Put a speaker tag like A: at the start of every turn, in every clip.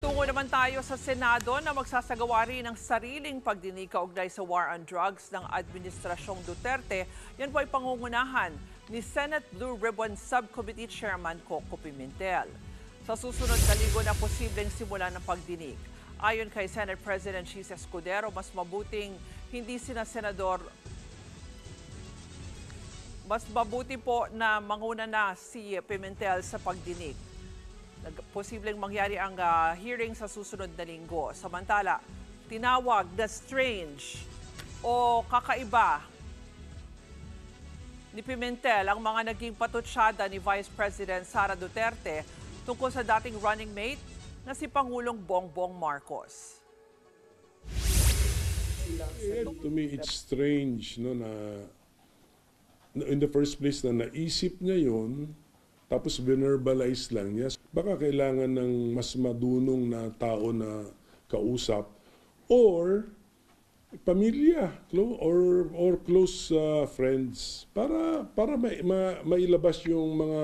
A: Tungo naman tayo sa Senado na magsasagawa rin ng sariling pagdinig kaugnay sa war on drugs ng Administrasyong Duterte. Yan po ay pangungunahan ni Senate Blue Ribbon Subcommittee Chairman Coco Pimentel. Sa susunod na linggo na posibleng simula ng pagdinig. Ayon kay Senate President Chis Escudero, mas mabuti po na manguna na si Pimentel sa pagdinig. Posibleng mangyari ang hearing sa susunod na linggo. Samantala, tinawag na strange o kakaiba ni Pimentel ang mga naging patutsyada ni Vice President Sara Duterte tungkol sa dating running mate na si Pangulong Bongbong Marcos.
B: To me, it's strange no, na in the first place na naisip niya yun, tapos verbalize lang niya. Baka kailangan ng mas madunong na tao na kausap or pamilya or close friends para mailabas yung mga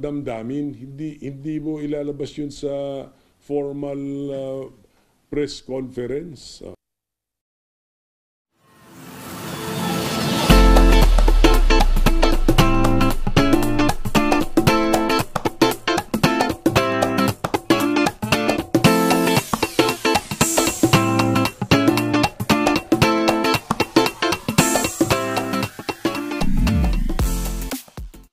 B: damdamin. Hindi mo ilalabas yun sa formal press conference.